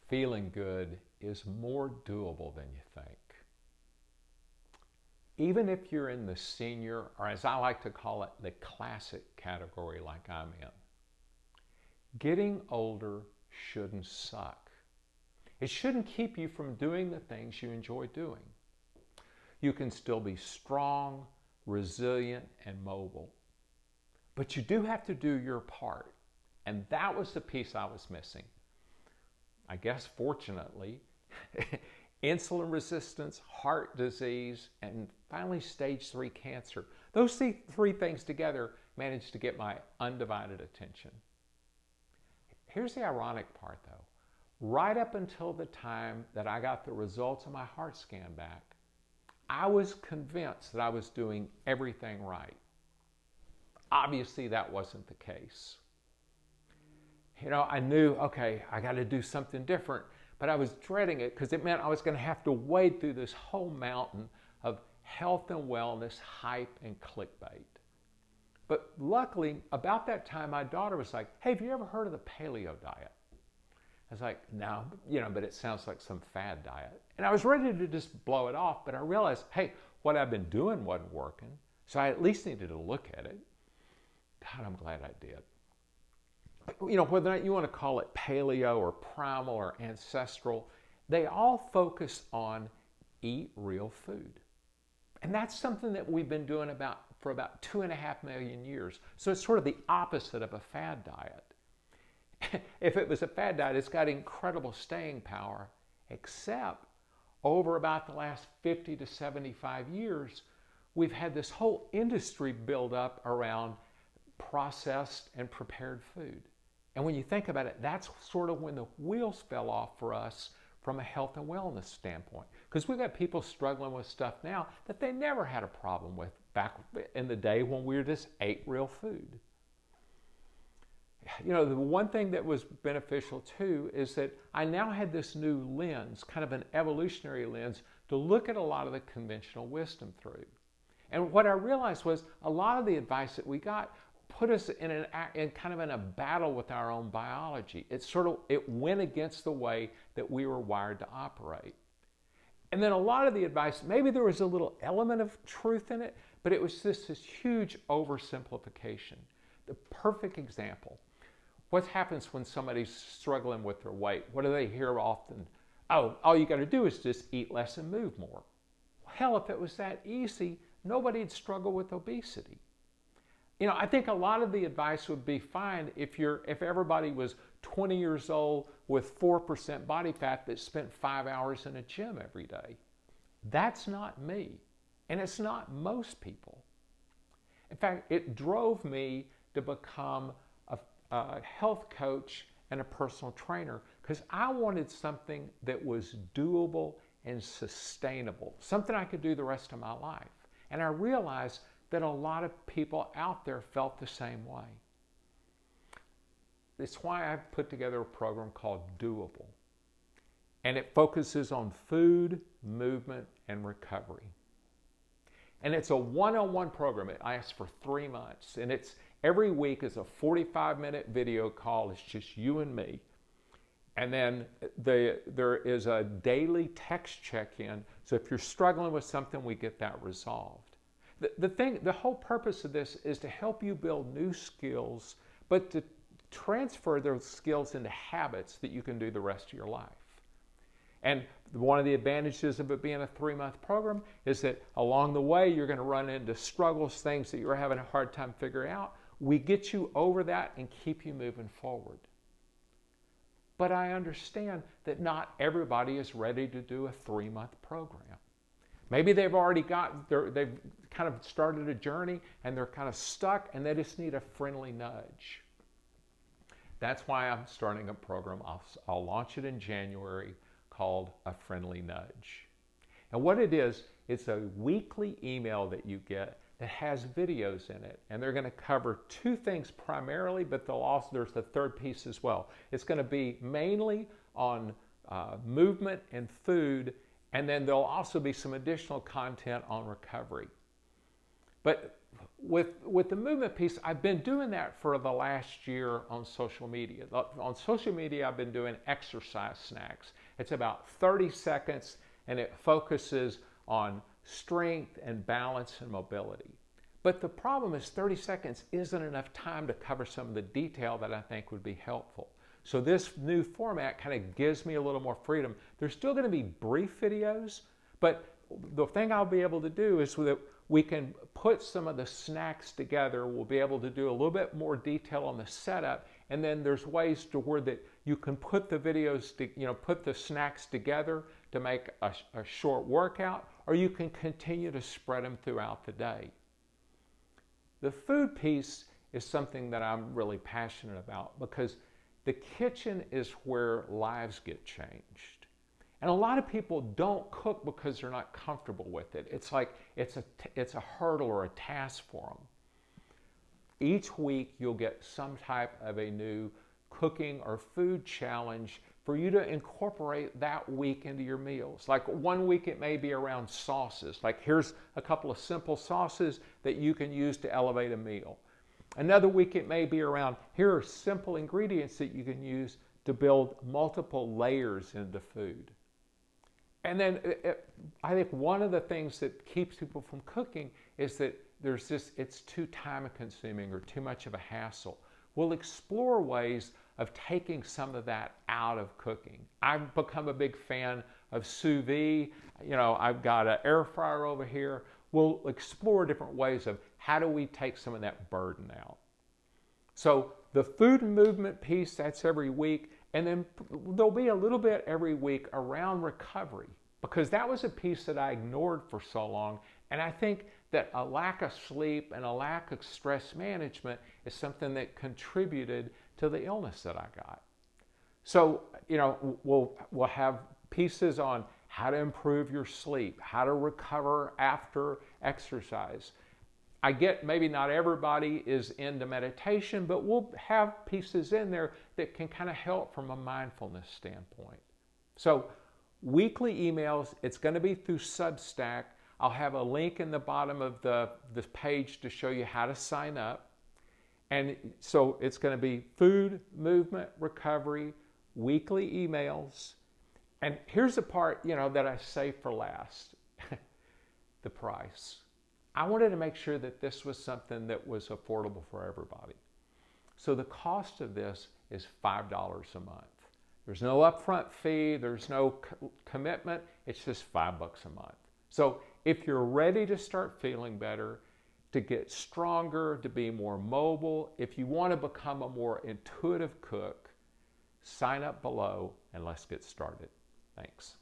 feeling good is more doable than you think. Even if you're in the senior, or as I like to call it, the classic category like I'm in, getting older shouldn't suck. It shouldn't keep you from doing the things you enjoy doing. You can still be strong, resilient, and mobile. But you do have to do your part. And that was the piece I was missing. I guess fortunately, insulin resistance, heart disease, and finally stage 3 cancer. Those three things together managed to get my undivided attention. Here's the ironic part though. Right up until the time that I got the results of my heart scan back, I was convinced that I was doing everything right. Obviously, that wasn't the case. I knew, okay, I got to do something different, but I was dreading it because it meant I was going to have to wade through this whole mountain of health and wellness hype and clickbait. But luckily, about that time, my daughter was like, hey, have you ever heard of the paleo diet? I was like, no, but it sounds like some fad diet. And I was ready to just blow it off, but I realized, hey, what I've been doing wasn't working, so I at least needed to look at it. God, I'm glad I did. Whether or not you want to call it paleo or primal or ancestral, they all focus on eat real food. And that's something that we've been doing for about 2.5 million years. So it's sort of the opposite of a fad diet. If it was a fad diet, it's got incredible staying power, except over about the last 50 to 75 years, we've had this whole industry build up around processed and prepared food. And when you think about it, that's sort of when the wheels fell off for us from a health and wellness standpoint. Because we've got people struggling with stuff now that they never had a problem with back in the day when we just ate real food. The one thing that was beneficial too is that I now had this new lens, kind of an evolutionary lens, to look at a lot of the conventional wisdom through. And what I realized was a lot of the advice that we got put us in kind of a battle with our own biology. It went against the way that we were wired to operate. And then a lot of the advice, maybe there was a little element of truth in it, but it was just this huge oversimplification. The perfect example. What happens when somebody's struggling with their weight? What do they hear often? Oh, all you got to do is just eat less and move more. Hell, if it was that easy, nobody'd struggle with obesity. I think a lot of the advice would be fine if everybody was 20 years old with 4% body fat that spent 5 hours in a gym every day. That's not me, and it's not most people. In fact, it drove me to become a health coach and a personal trainer because I wanted something that was doable and sustainable, something I could do the rest of my life. And I realized that a lot of people out there felt the same way. It's why I've put together a program called Doable. And it focuses on food, movement, and recovery. And it's a one-on-one program. It lasts for 3 months. And every week is a 45-minute video call. It's just you and me. And then there is a daily text check-in. So if you're struggling with something, we get that resolved. The whole purpose of this is to help you build new skills, but to transfer those skills into habits that you can do the rest of your life. And one of the advantages of it being a 3-month program is that along the way, you're going to run into struggles, things that you're having a hard time figuring out. We get you over that and keep you moving forward. But I understand that not everybody is ready to do a 3-month program. Maybe they've kind of started a journey and they're kind of stuck and they just need a friendly nudge. That's why I'm starting a program. I'll launch it in January called A Friendly Nudge. And what it is, it's a weekly email that you get that has videos in it. And they're going to cover 2 things primarily, but there's a third piece as well. It's going to be mainly on movement and food, and then there'll also be some additional content on recovery. But with the movement piece, I've been doing that for the last year on social media. On social media, I've been doing exercise snacks. It's about 30 seconds and it focuses on strength and balance and mobility. But the problem is 30 seconds isn't enough time to cover some of the detail that I think would be helpful. So this new format kind of gives me a little more freedom. There's still going to be brief videos, but the thing I'll be able to do is that we can put some of the snacks together. We'll be able to do a little bit more detail on the setup, and then there's ways to where that you can put the videos, put the snacks together to make a short workout, or you can continue to spread them throughout the day. The food piece is something that I'm really passionate about because the kitchen is where lives get changed. And a lot of people don't cook because they're not comfortable with it. It's like it's a hurdle or a task for them. Each week you'll get some type of a new cooking or food challenge for you to incorporate that week into your meals. Like one week it may be around sauces. Like here's a couple of simple sauces that you can use to elevate a meal. Another week it may be around, here are simple ingredients that you can use to build multiple layers into food. And then I think one of the things that keeps people from cooking is that it's too time consuming or too much of a hassle. We'll explore ways of taking some of that out of cooking. I've become a big fan of sous vide. I've got an air fryer over here. We'll explore different ways of how do we take some of that burden out. So the food and movement piece, that's every week. And then there'll be a little bit every week around recovery, because that was a piece that I ignored for so long. And I think that a lack of sleep and a lack of stress management is something that contributed to the illness that I got. So, we'll have pieces on how to improve your sleep, how to recover after exercise. I get maybe not everybody is into meditation, but we'll have pieces in there that can kind of help from a mindfulness standpoint. So weekly emails, it's going to be through Substack. I'll have a link in the bottom of this page to show you how to sign up. And so it's going to be food, movement, recovery, weekly emails. And here's the part, that I save for last, the price. I wanted to make sure that this was something that was affordable for everybody. So the cost of this is $5 a month. There's no upfront fee, there's no commitment, it's just $5 a month. So if you're ready to start feeling better, to get stronger, to be more mobile, if you want to become a more intuitive cook, sign up below and let's get started. Thanks.